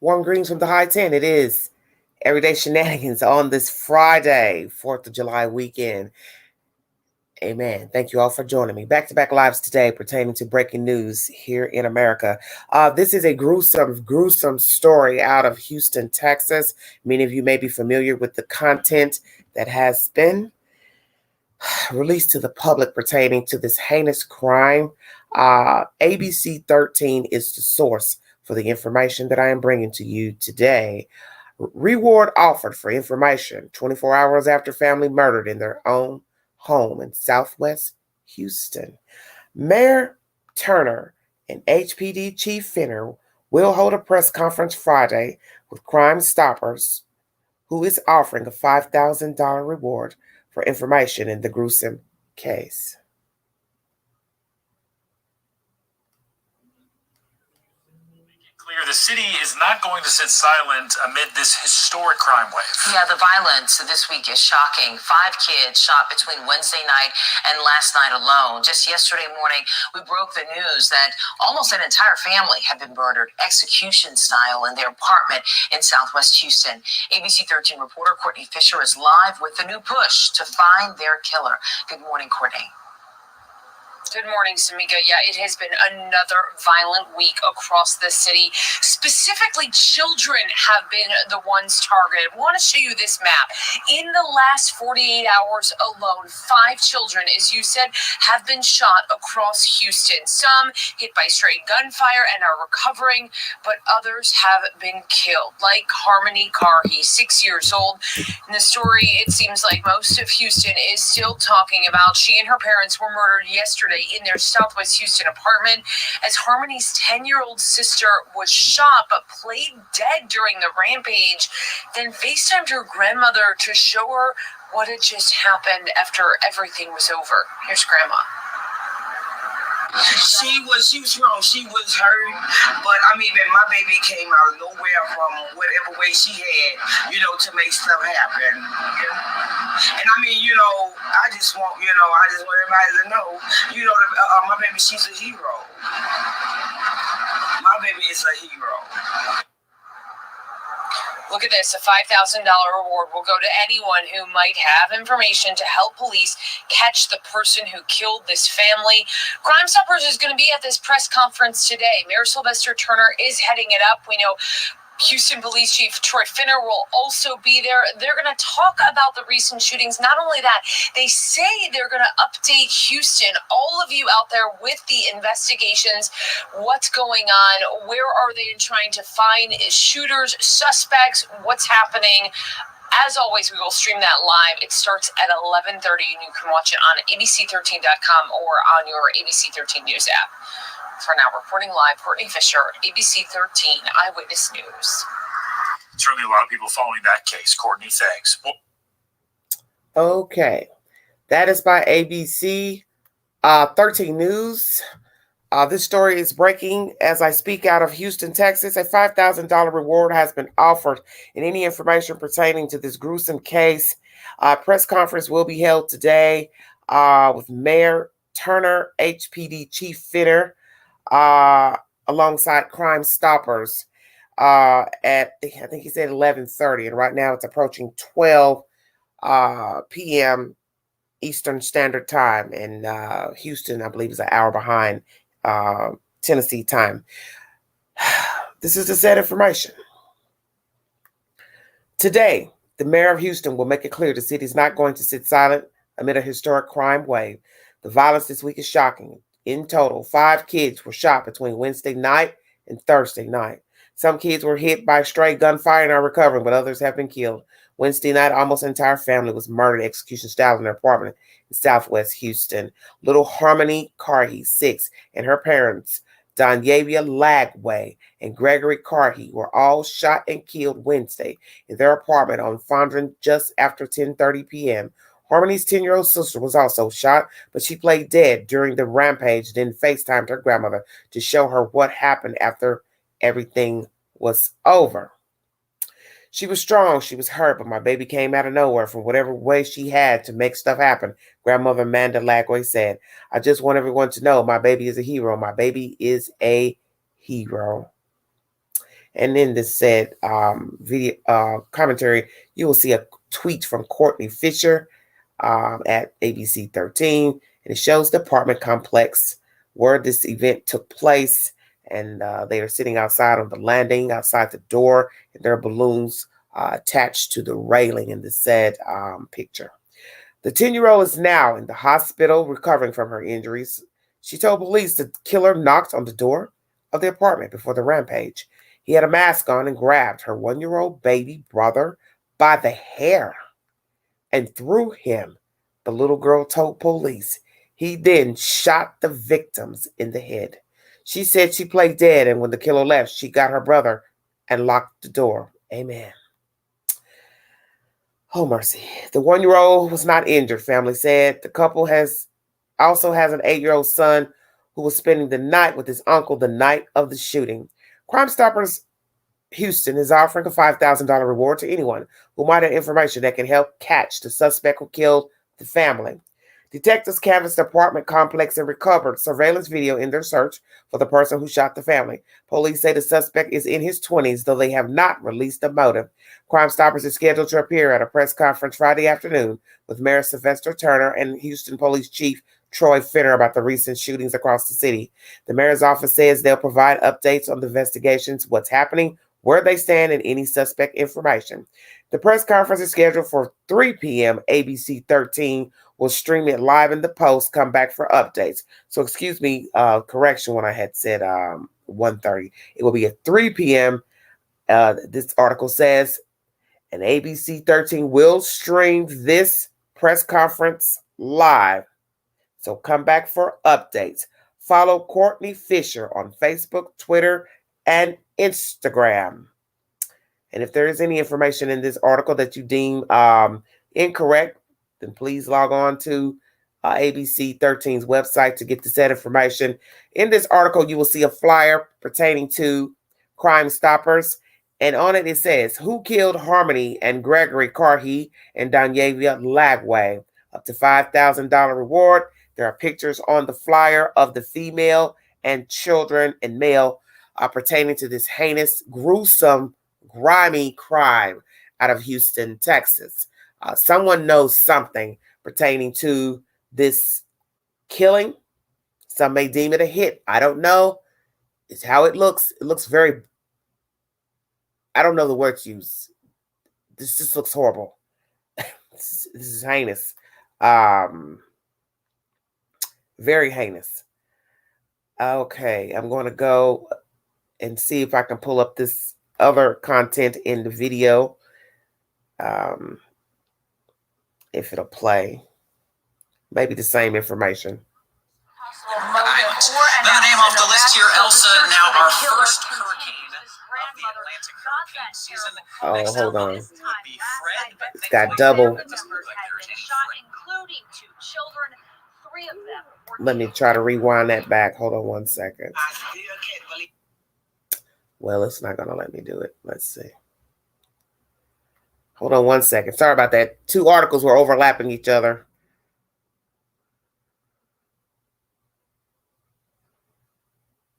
Warm greetings from the high 10. It is Everyday Shenanigans on this Friday, 4th of July weekend. Amen. Thank you all for joining me. Back-to-back lives today pertaining to breaking news here in America. This is a gruesome story out of Houston, Texas. Many of you may be familiar with the content that has been released to the public pertaining to this heinous crime. ABC 13 is the source for the information that I am bringing to you today. Reward offered for information 24 hours after family murdered in their own home in Southwest Houston. Mayor Turner and HPD Chief Finner will hold a press conference Friday with Crime Stoppers, who is offering a $5,000 reward for information in the gruesome case. The city is not going to sit silent amid this historic crime wave. Yeah, the violence this week is shocking. 5 kids shot between Wednesday night and last night alone. Just yesterday morning, we broke the news that almost an entire family had been murdered execution style in their apartment in Southwest Houston. ABC 13 reporter Courtney Fisher is live with the new push to find their killer. Good morning, Courtney. Good morning, Samika. Yeah, it has been another violent week across the city. Specifically, children have been the ones targeted. I want to show you this map. In the last 48 hours alone, 5 children, as you said, have been shot across Houston. Some hit by stray gunfire and are recovering, but others have been killed, like Harmony Carhey, 6 years old. In the story, it seems like most of Houston is still talking about. She and her parents were murdered yesterday in their Southwest Houston apartment as Harmony's 10-year-old sister was shot but played dead during the rampage, then FaceTimed her grandmother to show her what had just happened after everything was over. Here's Grandma. She was wrong. She was hurt, but I mean, my baby came out of nowhere from whatever way she had, to make stuff happen. And I mean, I just want everybody to know, my baby, she's a hero. My baby is a hero. Look at this, a $5,000 reward will go to anyone who might have information to help police catch the person who killed this family. Crime Stoppers is going to be at this press conference today. Mayor Sylvester Turner is heading it up. We know Houston Police Chief Troy Finner will also be there. They're going to talk about the recent shootings. Not only that, they say they're going to update Houston, all of you out there with the investigations. What's going on? Where are they trying to find shooters, suspects? What's happening? As always, we will stream that live. It starts at 11:30, and you can watch it on abc13.com or on your ABC 13 News app. For now, reporting live, Courtney Fisher, ABC 13 Eyewitness News. Certainly a lot of people following that case. Courtney, thanks. Okay. That is by ABC 13 News. This story is breaking as I speak out of Houston, Texas. A $5,000 reward has been offered in any information pertaining to this gruesome case. Press conference will be held today with Mayor Turner, HPD Chief Finner, alongside Crime Stoppers at, I think he said 11:30, and right now it's approaching 12 p.m. Eastern Standard Time, and Houston, I believe, is an hour behind Tennessee time. This is the said information. Today, the mayor of Houston will make it clear the city is not going to sit silent amid a historic crime wave. The violence this week is shocking. In total, 5 kids were shot between Wednesday night and Thursday night. Some kids were hit by stray gunfire and are recovering, but others have been killed. Wednesday night, almost an entire family was murdered execution style in their apartment in Southwest Houston. Little Harmony Carhey, 6, and her parents, Donyavia Lagway and Gregory Carhey, were all shot and killed Wednesday in their apartment on Fondren just after 10:30 p.m. Harmony's 10-year-old sister was also shot, but she played dead during the rampage, then FaceTimed her grandmother to show her what happened after everything was over. She was strong, she was hurt, but my baby came out of nowhere from whatever way she had to make stuff happen, Grandmother Amanda Lagway said. I just want everyone to know my baby is a hero. My baby is a hero. And in this said video commentary, you will see a tweet from Courtney Fisher at ABC 13, and it shows the apartment complex where this event took place. And they are sitting outside on the landing, outside the door, and there are balloons attached to the railing in the said picture. The 10-year-old is now in the hospital recovering from her injuries. She told police the killer knocked on the door of the apartment before the rampage. He had a mask on and grabbed her 1-year-old baby brother by the hair and threw him, the little girl told police. He then shot the victims in the head. She said she played dead, and when the killer left, she got her brother and locked the door. Amen. Oh, mercy. The 1-year-old was not injured, family said. The couple also has an 8-year-old son who was spending the night with his uncle the night of the shooting. Crime Stoppers Houston is offering a $5,000 reward to anyone who might have information that can help catch the suspect who killed the family. Detectives canvassed the apartment complex and recovered surveillance video in their search for the person who shot the family. Police say the suspect is in his 20s, though they have not released a motive. Crime Stoppers is scheduled to appear at a press conference Friday afternoon with Mayor Sylvester Turner and Houston Police Chief Troy Finner about the recent shootings across the city. The mayor's office says they'll provide updates on the investigations, what's happening, where they stand, and any suspect information. The press conference is scheduled for 3 p.m. ABC 13 will stream it live in the post. Come back for updates. So excuse me, correction when I had said 1:30. It will be at 3 p.m. This article says, and ABC 13 will stream this press conference live. So come back for updates. Follow Courtney Fisher on Facebook, Twitter, and Instagram. And if there is any information in this article that you deem incorrect, then please log on to ABC 13's website to get the said information. In this article, you will see a flyer pertaining to Crime Stoppers. And on it, it says, who killed Harmony and Gregory Carhe and Donyavia Lagway? Up to $5,000 reward. There are pictures on the flyer of the female and children and male pertaining to this heinous, gruesome, grimy crime out of Houston, Texas. Someone knows something pertaining to this killing. Some may deem it a hit. I don't know. It's how it looks. It looks very, I don't know the word to use. This just looks horrible. This is heinous. Very heinous. Okay, I'm going to go and see if I can pull up this other content in the video. If it'll play. Maybe the same information. Another name off the list here, Elsa. Now our first hurricane of the Atlantic hurricane season. Oh, hold on. It's got double. Let me try to rewind that back. Hold on 1 second. Well, it's not going to let me do it. Let's see. Hold on 1 second. Sorry about that. Two articles were overlapping each other.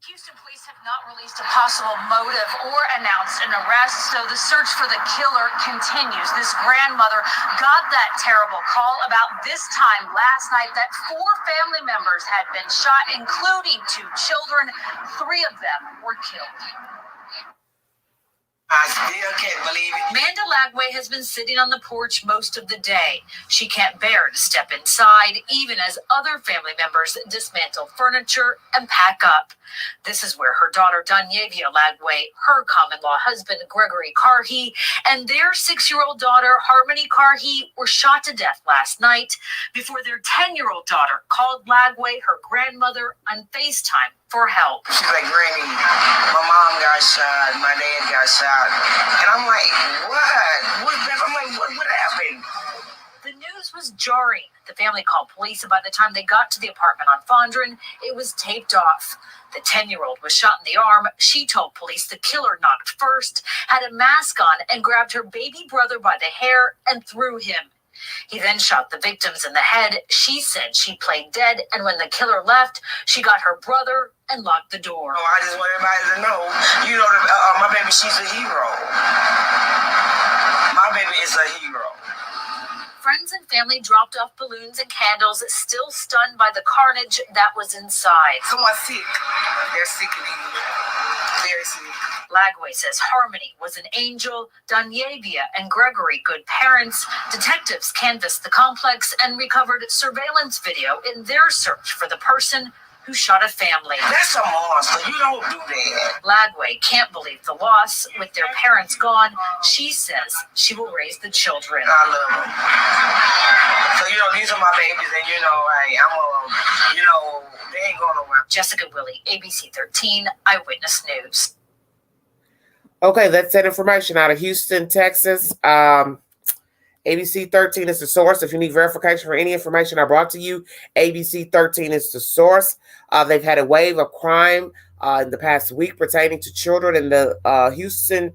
Houston police have not released a possible motive or announced an arrest, so the search for the killer continues. This grandmother got that terrible call about this time last night that 4 family members had been shot, including 2 children. 3 of them were killed. I still can't believe it. Amanda Lagway has been sitting on the porch most of the day. She can't bear to step inside, even as other family members dismantle furniture and pack up. This is where her daughter, Donyavia Lagway, her common-law husband, Gregory Carhe, and their 6-year-old daughter, Harmony Carhe, were shot to death last night before their 10-year-old daughter called Lagway, her grandmother, on FaceTime for help. She's like, Granny, my mom got shot, my dad got shot. And I'm like, what? I'm like, what happened? The news was jarring. The family called police, and by the time they got to the apartment on Fondren, it was taped off. The 10-year-old was shot in the arm. She told police the killer knocked first, had a mask on, and grabbed her baby brother by the hair and threw him. He then shot the victims in the head. She said she played dead, and when the killer left, she got her brother and locked the door. Oh, I just want everybody to know, my baby, she's a hero. My baby is a hero. Friends and family dropped off balloons and candles, still stunned by the carnage that was inside. Someone's sick. They're sick in here. Very sick. Lagway says Harmony was an angel, Danyavia and Gregory good parents. Detectives canvassed the complex and recovered surveillance video in their search for the person who shot a family. That's a monster. You don't do that. Lagway can't believe the loss. With their parents gone, she says she will raise the children. I love them. So, these are my babies, and, they ain't going nowhere. Jessica Willie, ABC 13, Eyewitness News. Okay, that's that information out of Houston, Texas. ABC 13 is the source. If you need verification for any information I brought to you, ABC 13 is the source. They've had a wave of crime in the past week pertaining to children in the Houston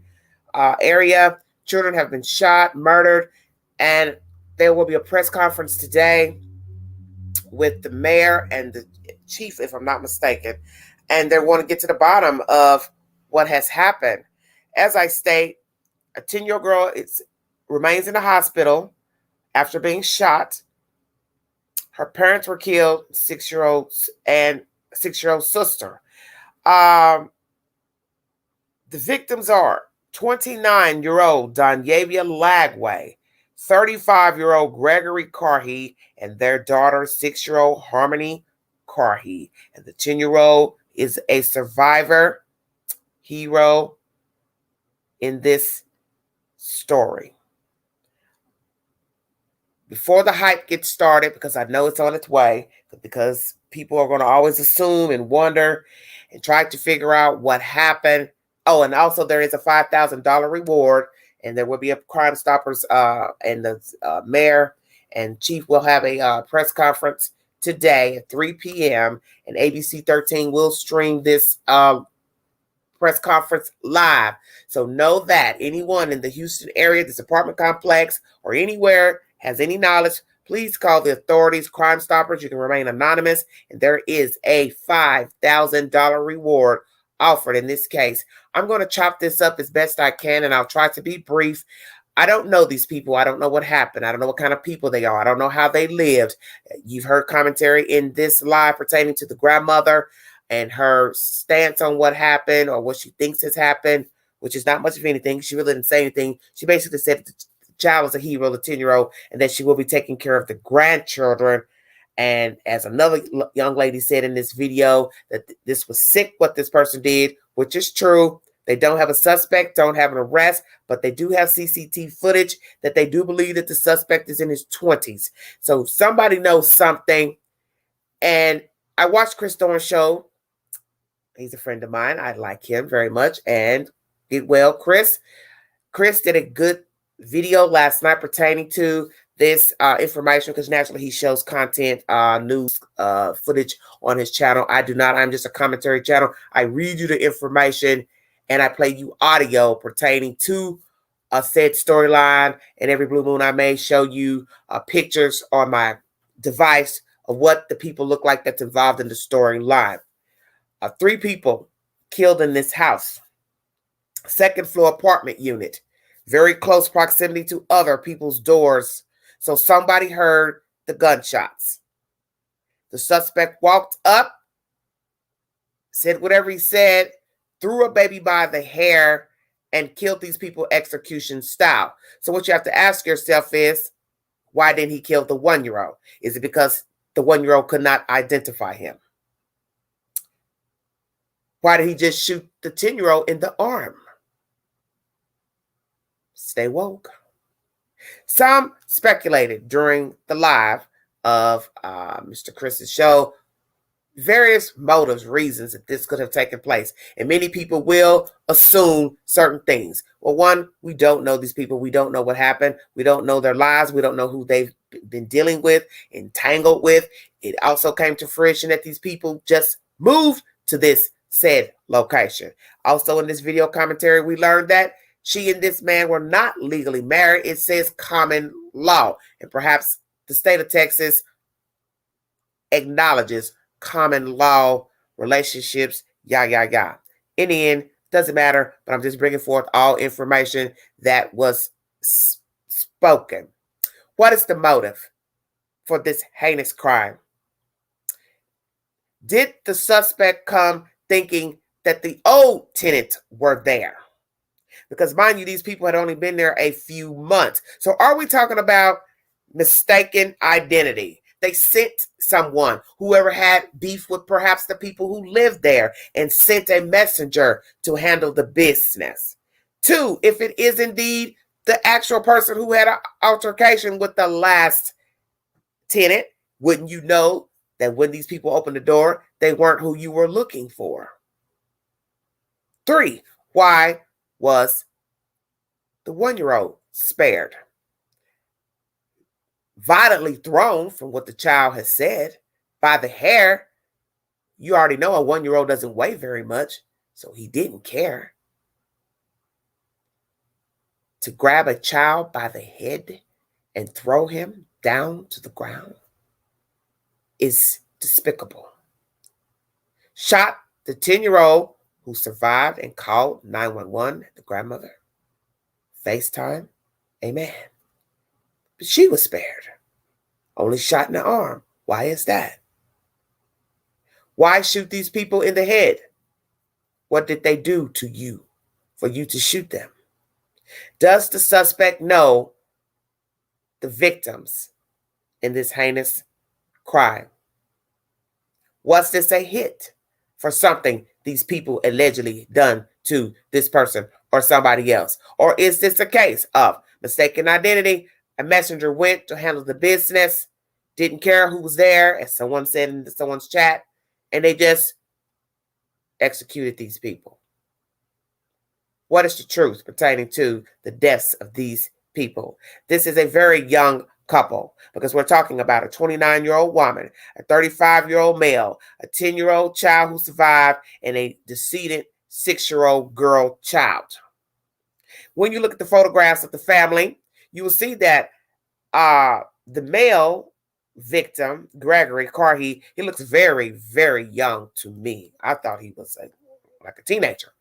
area. Children have been shot, murdered, and there will be a press conference today with the mayor and the chief, if I'm not mistaken, and they want to get to the bottom of what has happened. As I state, a 10-year-old girl remains in the hospital after being shot. Her parents were killed, 6-year-old and 6-year-old sister. The victims are 29-year-old Danyavia Lagway, 35-year-old Gregory Carhee, and their daughter, 6-year-old Harmony Carhee. And the 10-year-old is a survivor hero in this story. Before the hype gets started, because I know it's on its way, because people are going to always assume and wonder and try to figure out what happened. Oh, and also there is a $5,000 reward, and there will be a Crime Stoppers and the mayor and chief will have a press conference today at 3 p.m. and ABC 13 will stream this press conference live. So know that anyone in the Houston area, this apartment complex, or anywhere has any knowledge, please call the authorities, Crime Stoppers. You can remain anonymous, and there is a $5,000 reward offered in this case. I'm going to chop this up as best I can, and I'll try to be brief. I don't know these people. I don't know what happened. I don't know what kind of people they are. I don't know how they lived. You've heard commentary in this live pertaining to the grandmother and her stance on what happened or what she thinks has happened, which is not much of anything. She really didn't say anything. She basically said the child is a hero, the 10-year-old, and that she will be taking care of the grandchildren. And as another young lady said in this video, that this was sick what this person did, which is true. They don't have a suspect, don't have an arrest, but they do have CCTV footage that they do believe that the suspect is in his 20s. So somebody knows something. And I watched Chris Thorne's show. He's a friend of mine. I like him very much. And did well, Chris. Chris did a good video last night pertaining to this information, because naturally he shows content, news footage on his channel. I do not. I'm just a commentary channel. I read you the information and I play you audio pertaining to a said storyline. And every blue moon I may show you pictures on my device of what the people look like that's involved in the storyline. 3 people killed in this house. 2nd floor apartment unit. Very close proximity to other people's doors. So somebody heard the gunshots. The suspect walked up, said whatever he said, threw a baby by the hair, and killed these people execution style. So what you have to ask yourself is, why didn't he kill the 1-year-old? Is it because the 1-year-old could not identify him? Why did he just shoot the 10-year-old in the arm? Stay woke. Some speculated during the live of Mr. Chris's show various motives, reasons that this could have taken place. And many people will assume certain things. Well, one, we don't know these people. We don't know what happened. We don't know their lives. We don't know who they've been dealing with, entangled with. It also came to fruition that these people just moved to this said location. Also in this video commentary, we learned that she and this man were not legally married. It says common law. And perhaps the state of Texas acknowledges common law relationships, In the end, doesn't matter, but I'm just bringing forth all information that was spoken. What is the motive for this heinous crime? Did the suspect come thinking that the old tenants were there? Because mind you, these people had only been there a few months. So are we talking about mistaken identity? They sent someone, whoever had beef with perhaps the people who lived there, and sent a messenger to handle the business. 2, if it is indeed the actual person who had an altercation with the last tenant, wouldn't you know that when these people opened the door, they weren't who you were looking for? 3, why was the 1-year-old spared? Violently thrown, from what the child has said, by the hair. You already know a 1-year-old doesn't weigh very much, so he didn't care. To grab a child by the head and throw him down to the ground is despicable. Shot the 10-year-old who survived and called 911, the grandmother. FaceTime, amen. But she was spared. Only shot in the arm. Why is that? Why shoot these people in the head? What did they do to you for you to shoot them? Does the suspect know the victims in this heinous crime? Was this a hit for something these people allegedly done to this person or somebody else? Or is this a case of mistaken identity? A messenger went to handle the business, didn't care who was there, as someone said in someone's chat, and they just executed these people. What is the truth pertaining to the deaths of these people? This is a very young couple, because we're talking about a 29-year-old woman, a 35-year-old male, a 10-year-old child who survived, and a decedent 6-year-old girl child. When you look at the photographs of the family, you will see that the male victim, Gregory Carhe, he looks very, very young to me. I thought he was like a teenager.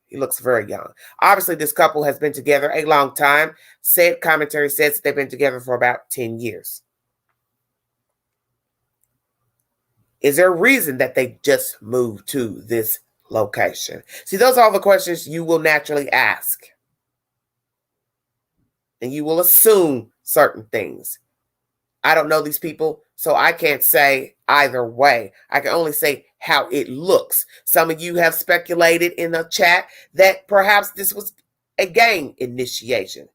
He looks very young. Obviously, this couple has been together a long time. Said commentary says that they've been together for about 10 years. Is there a reason that they just moved to this location? See, those are all the questions you will naturally ask. And you will assume certain things. I don't know these people, so I can't say either way. I can only say how it looks. Some of you have speculated in the chat that perhaps this was a gang initiation.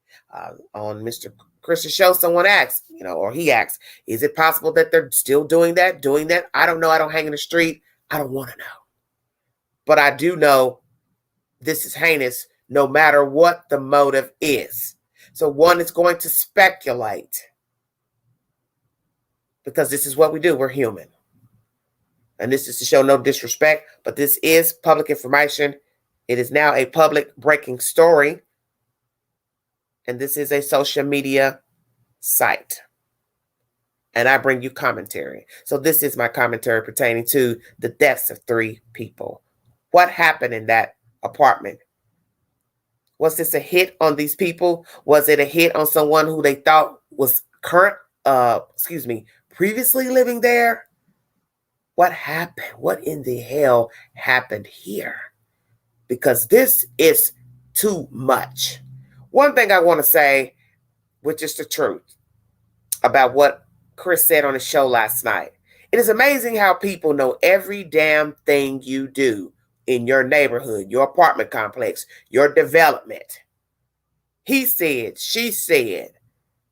On Mr. Christian show, someone asked, or he asked, is it possible that they're still doing that? I don't know. I don't hang in the street. I don't want to know. But I do know this is heinous no matter what the motive is. So one is going to speculate, because this is what we do. We're human. And this is to show no disrespect, but this is public information. It is now a public breaking story. And this is a social media site. And I bring you commentary. So this is my commentary pertaining to the deaths of 3 people. What happened in that apartment? Was this a hit on these people? Was it a hit on someone who they thought was previously living there? What happened? What in the hell happened here? Because this is too much. One thing I want to say, which is the truth, about what Chris said on the show last night. It is amazing how people know every damn thing you do in your neighborhood, your apartment complex, your development. He said, she said,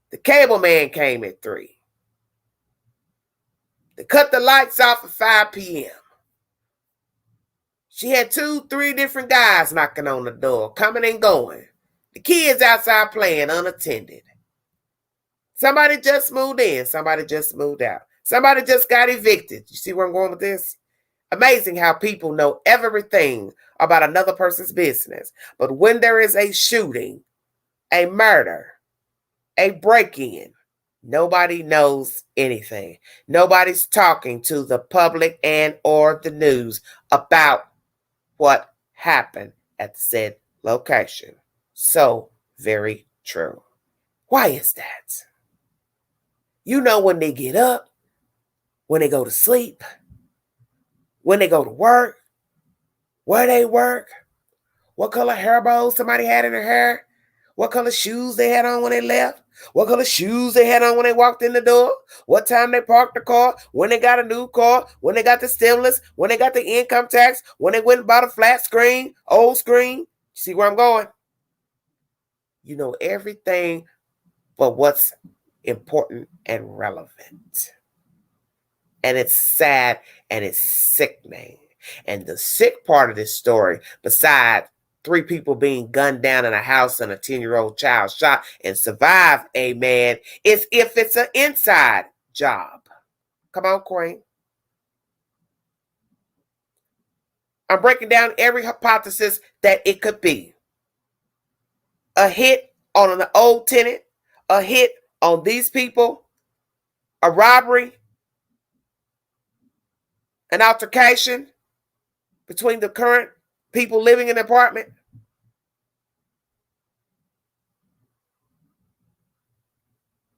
the cable man came at 3. They cut the lights off at 5 p.m. She had 2, 3 different guys knocking on the door, coming and going. The kids outside playing unattended. Somebody just moved in. Somebody just moved out. Somebody just got evicted. You see where I'm going with this? Amazing how people know everything about another person's business. But when there is a shooting, a murder, a break-in. Nobody knows anything. Nobody's talking to the public and or the news about what happened at said location. So very true. Why is that? You know, when they get up, when they go to sleep, when they go to work, where they work, what color hair bows somebody had in their hair, what color shoes they had on when they left, what color shoes they had on when they walked in the door, what time they parked the car, when they got a new car, when they got the stimulus, when they got the income tax, when they went and bought a flat screen, old screen. See where I'm going? You know everything but what's important and relevant. And it's sad and it's sickening. And the sick part of this story, besides 3 people being gunned down in a house and a 10-year-old child shot and survived, amen, is if it's an inside job. Come on, Queen. I'm breaking down every hypothesis that it could be. A hit on an old tenant, a hit on these people, a robbery, an altercation between the current people living in the apartment.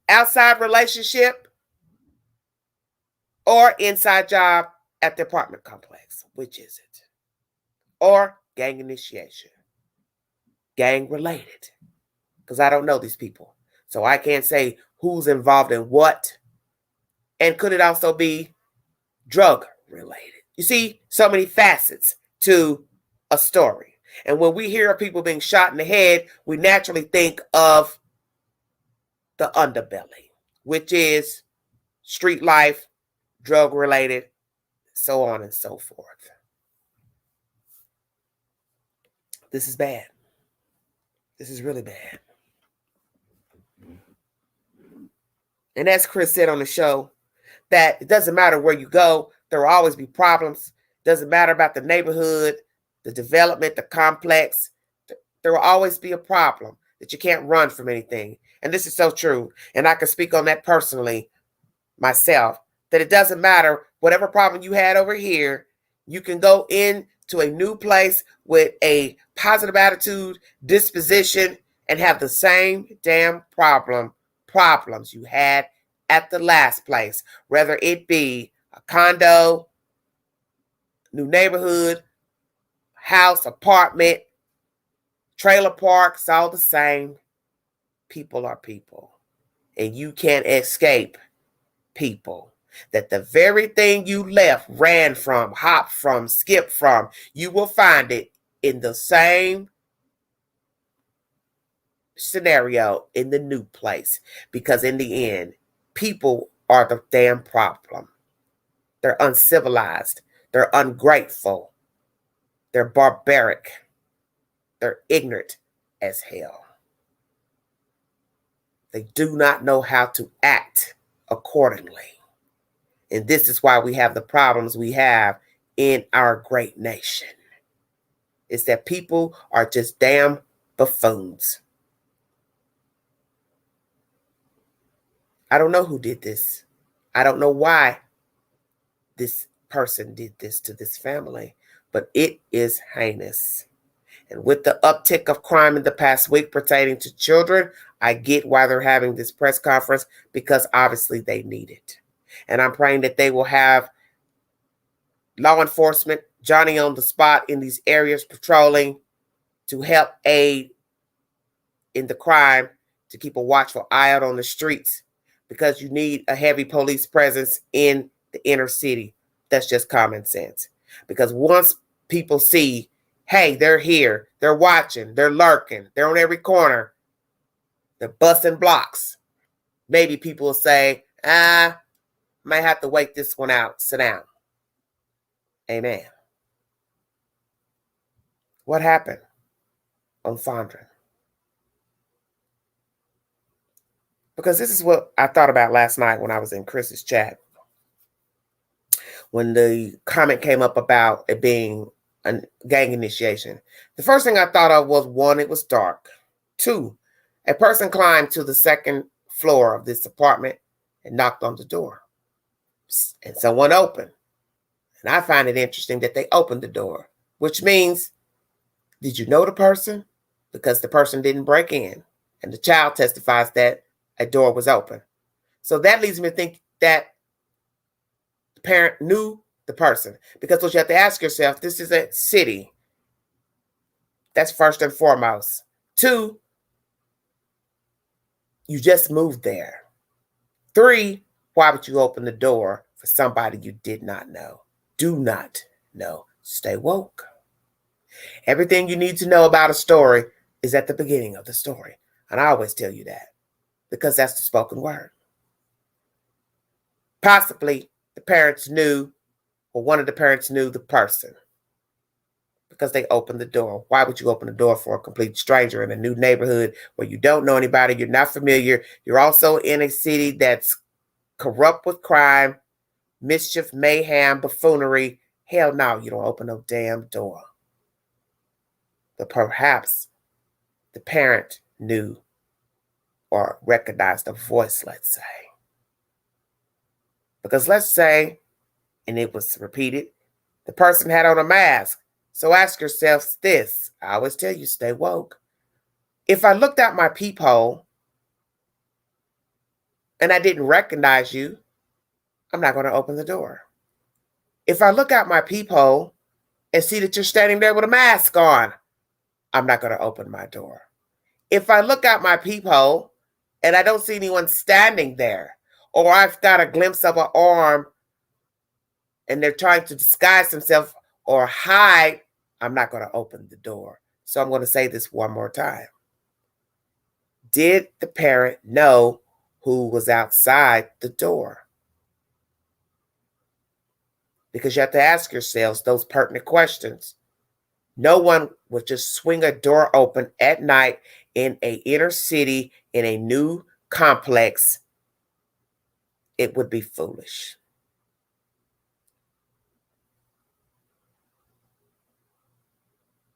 Outside relationship or inside job at the apartment complex. Which is it? Or gang initiation. Gang related. Because I don't know these people. So I can't say who's involved in what. And could it also be drug related? You see, so many facets to a story. And when we hear of people being shot in the head, we naturally think of the underbelly, which is street life, drug related, so on and so forth. This is bad. This is really bad. And as Chris said on the show, that it doesn't matter where you go, there will always be problems. It doesn't matter about the neighborhood, the development, the complex. There will always be a problem that you can't run from anything. And this is so true. And I can speak on that personally myself, that it doesn't matter whatever problem you had over here, you can go into a new place with a positive attitude, disposition, and have the same damn problems you had at the last place, whether it be a condo, new neighborhood, house, apartment, trailer park. It's all the same. People are people, and you can't escape people. That the very thing you left, ran from, hopped from, skipped from, you will find it in the same scenario in the new place. Because in the end, people are the damn problem. They're uncivilized. They're ungrateful. They're barbaric. They're ignorant as hell. They do not know how to act accordingly. And this is why we have the problems we have in our great nation. It's that people are just damn buffoons. I don't know who did this. I don't know why this person did this to this family, but it is heinous. And with the uptick of crime in the past week pertaining to children, I get why they're having this press conference, because obviously they need it. And I'm praying that they will have law enforcement, Johnny on the spot in these areas patrolling to help aid in the crime, to keep a watchful eye out on the streets, because you need a heavy police presence in the inner city. That's just common sense. Because once people see, hey, they're here, they're watching, they're lurking, they're on every corner, they're busting blocks, maybe people will say, might have to wait this one out, sit down. Amen. What happened on Fondren? Because this is what I thought about last night when I was in Chris's chat. When the comment came up about it being a gang initiation. The first thing I thought of was, 1, it was dark. 2, A person climbed to the second floor of this apartment and knocked on the door. And someone opened. And I find it interesting that they opened the door, which means, did you know the person? Because the person didn't break in. And the child testifies that a door was open. So that leads me to think that the parent knew the person. Because what you have to ask yourself, this is a city. That's first and foremost. 2, you just moved there. 3, why would you open the door for somebody you did not know? Do not know. Stay woke. Everything you need to know about a story is at the beginning of the story. And I always tell you that because that's the spoken word. Possibly the parents knew, or one of the parents knew the person because they opened the door. Why would you open the door for a complete stranger in a new neighborhood where you don't know anybody, you're not familiar, you're also in a city that's corrupt with crime, mischief, mayhem, buffoonery? Hell no, you don't open no damn door. But perhaps the parent knew or recognized a voice, let's say. Because let's say, and it was repeated, the person had on a mask. So ask yourself this. I always tell you, stay woke. If I looked out my peephole and I didn't recognize you, I'm not going to open the door. If I look out my peephole and see that you're standing there with a mask on, I'm not going to open my door. If I look out my peephole and I don't see anyone standing there, or I've got a glimpse of an arm and they're trying to disguise themselves or hide, I'm not going to open the door. So I'm going to say this one more time. Did the parent know who was outside the door? Because you have to ask yourselves those pertinent questions. No one would just swing a door open at night in an inner city, in a new complex. It would be foolish.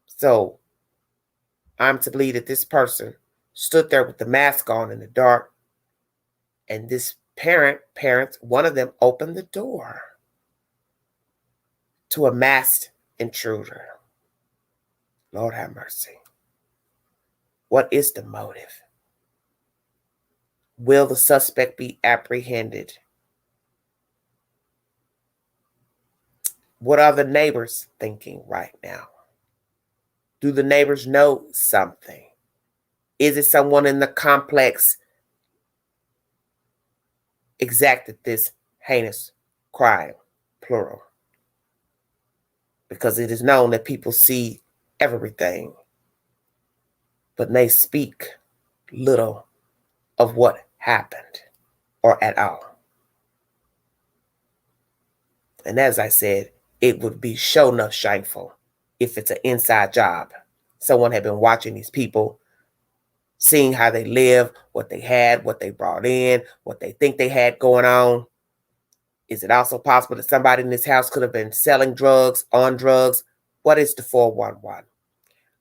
So I'm to believe that this person stood there with the mask on in the dark, and this parents, one of them opened the door to a masked intruder. Lord have mercy. What is the motive? Will the suspect be apprehended? What are the neighbors thinking right now? Do the neighbors know something? Is it someone in the complex exacted this heinous crime, plural? Because it is known that people see everything, but they speak little of what happened or at all. And as I said, it would be sure enough shameful if it's an inside job. Someone had been watching these people, seeing how they live, what they had, what they brought in, what they think they had going on. Is it also possible that somebody in this house could have been selling drugs, on drugs? What is the 411?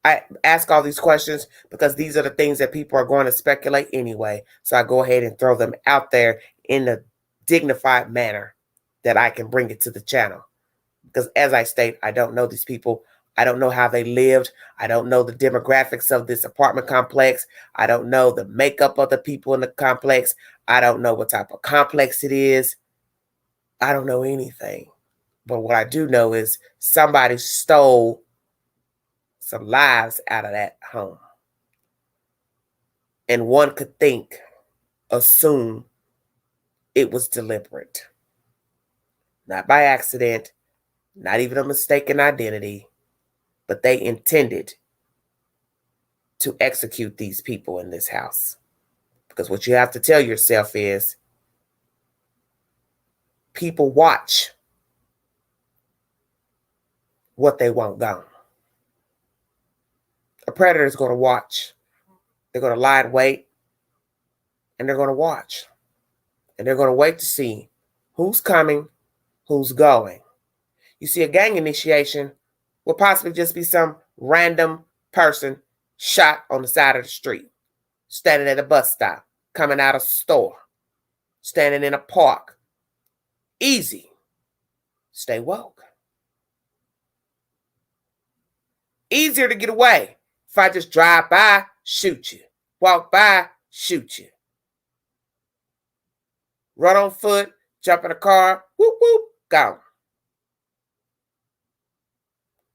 I ask all these questions because these are the things that people are going to speculate anyway. So I go ahead and throw them out there in a dignified manner that I can bring it to the channel. Because as I state, I don't know these people. I don't know how they lived. I don't know the demographics of this apartment complex. I don't know the makeup of the people in the complex. I don't know what type of complex it is. I don't know anything. But what I do know is somebody stole some lives out of that home. And one could assume it was deliberate. Not by accident, not even a mistaken identity, but they intended to execute these people in this house. Because what you have to tell yourself is people watch what they want gone. A predator is going to watch. They're going to lie in wait, and they're going to watch. And they're going to wait to see who's coming, who's going. You see, a gang initiation will possibly just be some random person shot on the side of the street. standing at a bus stop, coming out of a store, standing in a park. Easy. Stay woke. Easier to get away. If I just drive by, shoot you. Walk by, shoot you. Run on foot, jump in a car, whoop, whoop, gone.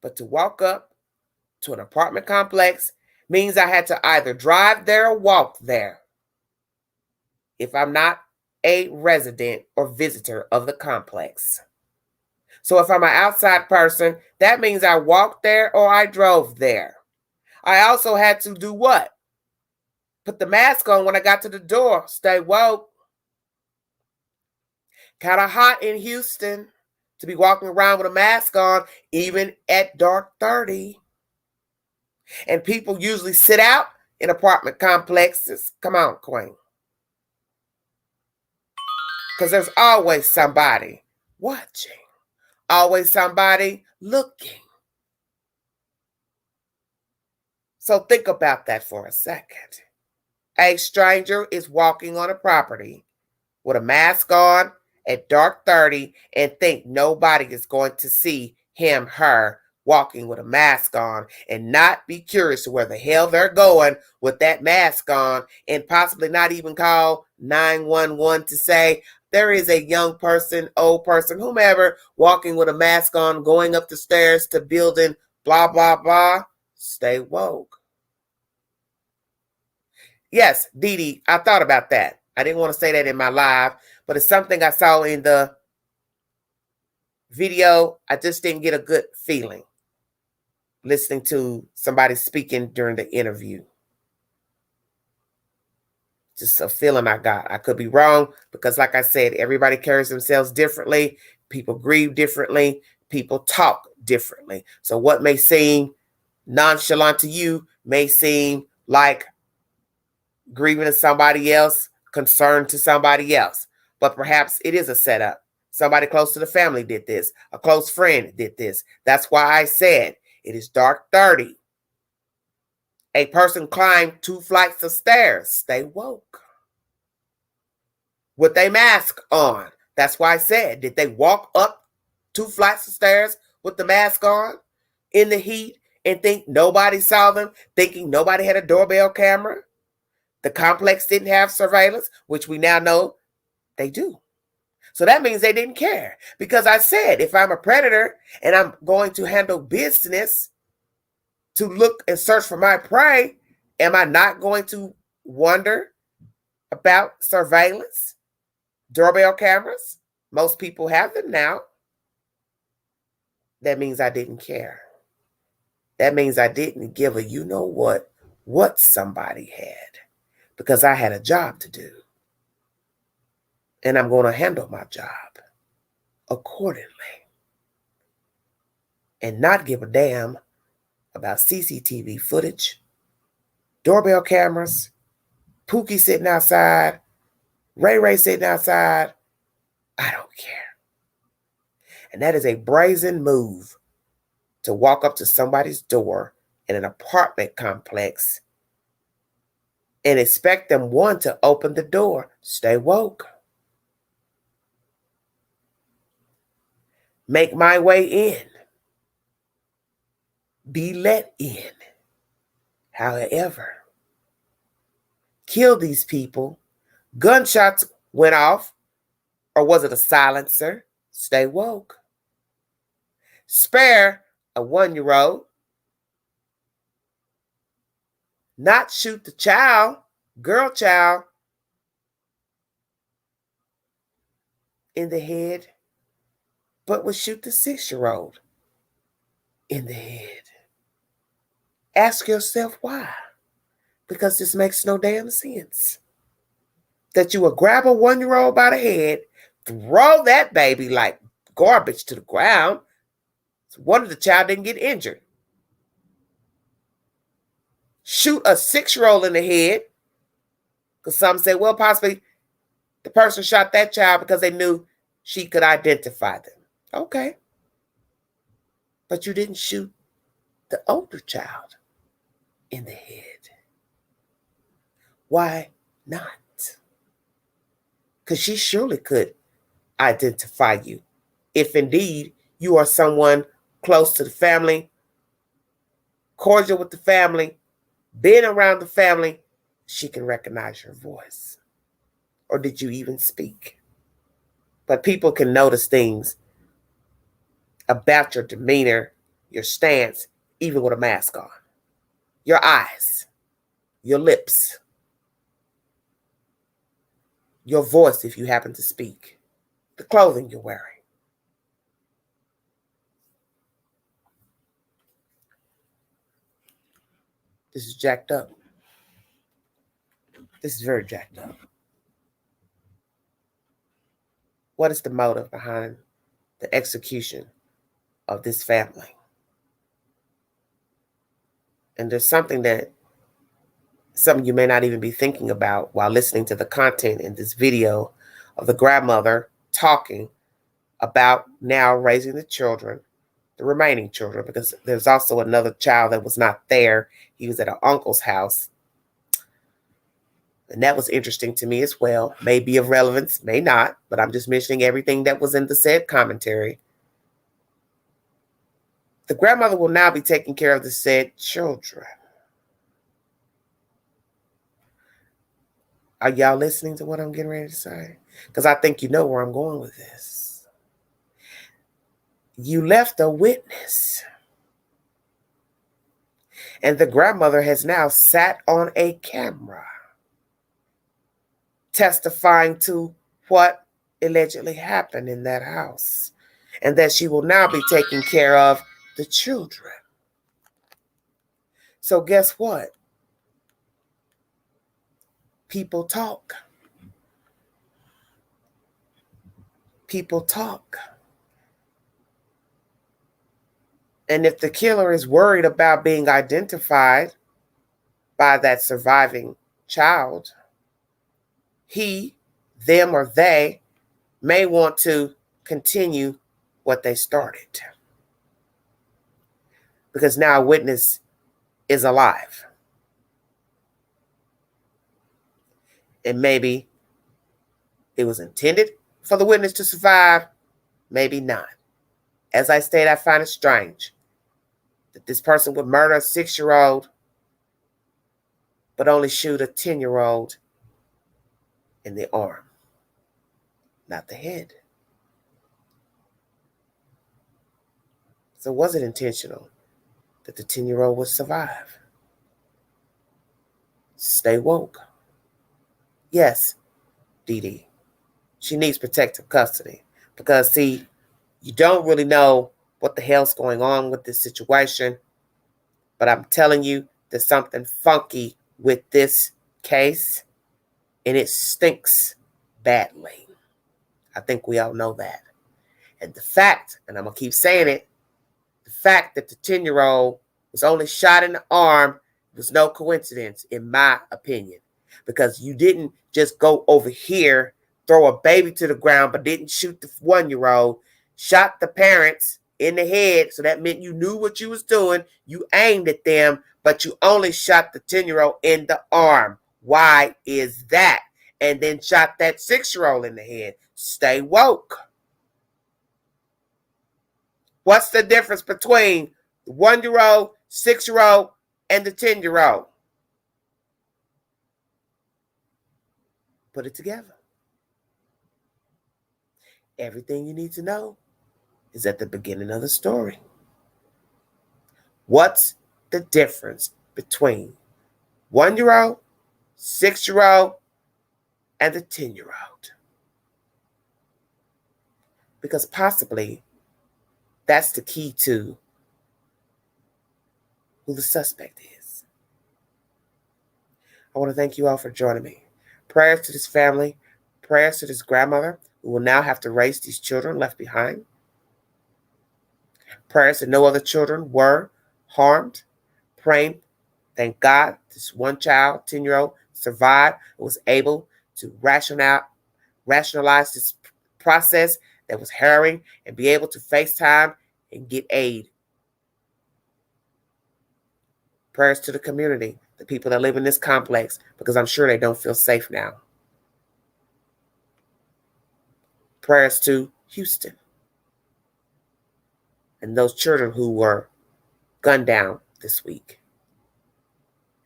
But to walk up to an apartment complex means I had to either drive there or walk there if I'm not a resident or visitor of the complex. So if I'm an outside person, that means I walked there or I drove there. I also had to do what? Put the mask on when I got to the door. Stay woke. Kind of hot in Houston to be walking around with a mask on, even at dark 30. And people usually sit out in apartment complexes. Come on, Queen. Because there's always somebody watching. Always somebody looking. So think about that for a second. A stranger is walking on a property with a mask on at dark 30 and think nobody is going to see him, her, walking with a mask on and not be curious to where the hell they're going with that mask on and possibly not even call 911 to say there is a young person, old person, whomever, walking with a mask on, going up the stairs to building, blah, blah, blah. Stay woke. Yes, Dee Dee, I thought about that. I didn't want to say that in my live, but it's something I saw in the video. I just didn't get a good feeling listening to somebody speaking during the interview. Just a feeling I got. I could be wrong because, like I said, everybody carries themselves differently. People grieve differently. People talk differently. So what may seem nonchalant to you may seem like grieving to somebody else, concern to somebody else. But perhaps it is a setup. Somebody close to the family did this. A close friend did this. That's why I said it is dark 30. A person climbed 2 flights of stairs. Stay woke. With a mask on. That's why I said, did they walk up 2 flights of stairs with the mask on in the heat and think nobody saw them, thinking nobody had a doorbell camera? The complex didn't have surveillance, which we now know they do. So that means they didn't care. Because I said, if I'm a predator and I'm going to handle business to look and search for my prey, am I not going to wonder about surveillance, doorbell cameras? Most people have them now. That means I didn't care. That means I didn't give a you know what somebody had, because I had a job to do. And I'm going to handle my job accordingly and not give a damn about CCTV footage, doorbell cameras, Pookie sitting outside, Ray Ray sitting outside. I don't care. And that is a brazen move to walk up to somebody's door in an apartment complex and expect them, one, to open the door. Stay woke. Make my way in. Be let in. However, kill these people. Gunshots went off, or was it a silencer? Stay woke. Spare a 1-year-old. Not shoot the child, girl child, in the head, but would shoot the 6-year-old in the head. Ask yourself why. Because this makes no damn sense. That you would grab a 1-year-old by the head, throw that baby like garbage to the ground. So one of the child didn't get injured. Shoot a 6-year-old in the head. Because some say, well, possibly the person shot that child because they knew she could identify them. Okay. But you didn't shoot the older child in the head. Why not? Because she surely could identify you. If indeed you are someone close to the family, cordial with the family, being around the family, she can recognize your voice. Or did you even speak? But people can notice things about your demeanor, your stance, even with a mask on. Your eyes, your lips, your voice if you happen to speak, the clothing you're wearing. This is jacked up. This is very jacked up. What is the motive behind the execution of this family? And there's something that some of you may not even be thinking about while listening to the content in this video of the grandmother talking about now raising the children, the remaining children, because there's also another child that was not there. He was at an uncle's house. And that was interesting to me as well. May be of relevance, may not, but I'm just mentioning everything that was in the said commentary. The grandmother will now be taking care of the said children. Are y'all listening to what I'm getting ready to say? Because I think you know where I'm going with this. You left a witness. And the grandmother has now sat on a camera testifying to what allegedly happened in that house. And that she will now be taking care of the children. So guess what? People talk. People talk. And if the killer is worried about being identified by that surviving child, he, them, or they may want to continue what they started. Because now a witness is alive. And maybe it was intended for the witness to survive, maybe not. As I stated, I find it strange that this person would murder a 6-year-old, but only shoot a 10-year-old in the arm, not the head. So was it intentional that the 10-year-old would survive? Stay woke. Yes, Dee Dee. She needs protective custody because, see, you don't really know what the hell's going on with this situation, but I'm telling you, there's something funky with this case, and it stinks badly. I think we all know that. And the fact, and I'm going to keep saying it, the fact that the 10-year-old was only shot in the arm was no coincidence, in my opinion, because you didn't just go over here, throw a baby to the ground, but didn't shoot the 1-year-old, shot the parents in the head, so that meant you knew what you was doing, you aimed at them, but you only shot the 10-year-old in the arm. Why is that? And then shot that 6-year-old in the head. Stay woke. What's the difference between the 1-year-old, 6-year-old, and the 10-year-old? Put it together. Everything you need to know is at the beginning of the story. What's the difference between 1-year-old, 6-year-old, and the 10-year-old? Because possibly that's the key to who the suspect is. I want to thank you all for joining me. Prayers to this family, prayers to this grandmother who will now have to raise these children left behind. Prayers that no other children were harmed. Praying, thank God, this one child, 10-year-old, survived and was able to rationalize this process that was harrowing and be able to FaceTime and get aid. Prayers to the community the people that live in this complex, because I'm sure they don't feel safe now. Prayers to Houston and those children who were gunned down this week.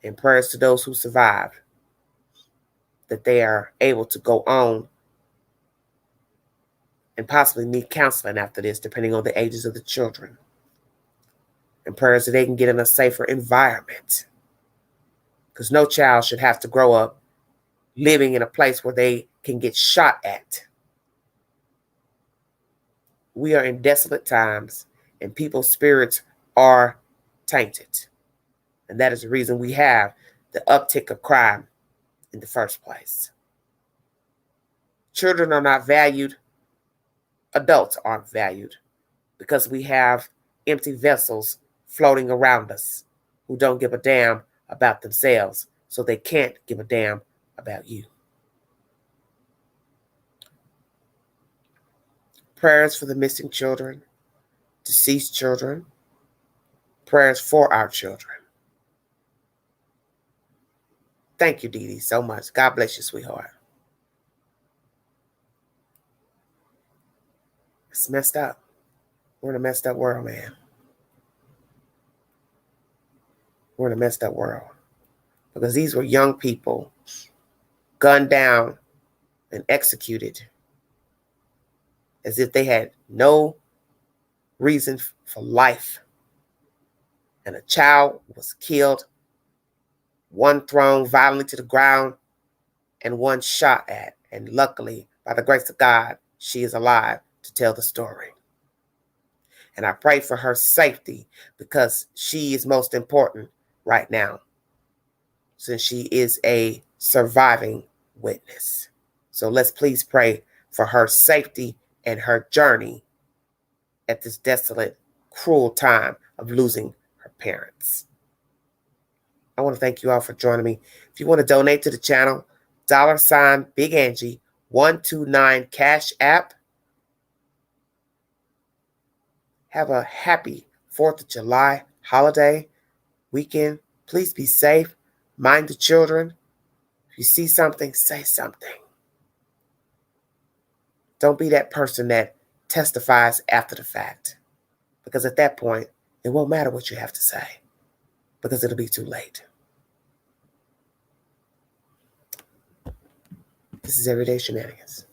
And prayers to those who survived, that they are able to go on and possibly need counseling after this, depending on the ages of the children. And prayers that they can get in a safer environment. Because no child should have to grow up living in a place where they can get shot at. We are in desolate times, and people's spirits are tainted. And that is the reason we have the uptick of crime in the first place. Children are not valued. Adults aren't valued, because we have empty vessels floating around us who don't give a damn about themselves, so they can't give a damn about you. Prayers for the missing children, deceased children, prayers for our children. Thank you, Dee Dee, so much. God bless you, sweetheart. It's messed up. We're in a messed up world, man. We're in a messed up world. Because these were young people gunned down and executed as if they had no reason for life. And a child was killed, one thrown violently to the ground, and one shot at. And luckily, by the grace of God, she is alive to tell the story. And I pray for her safety, because she is most important right now, since she is a surviving witness. So let's please pray for her safety and her journey at this desolate, cruel time of losing her parents. I want to thank you all for joining me. If you want to donate to the channel, $ Big Angie 129 Cash App. Have a happy 4th of July holiday weekend. Please be safe. Mind the children. If you see something, say something. Don't be that person that testifies after the fact, because at that point, it won't matter what you have to say, because it'll be too late. This is Everyday Shenanigans.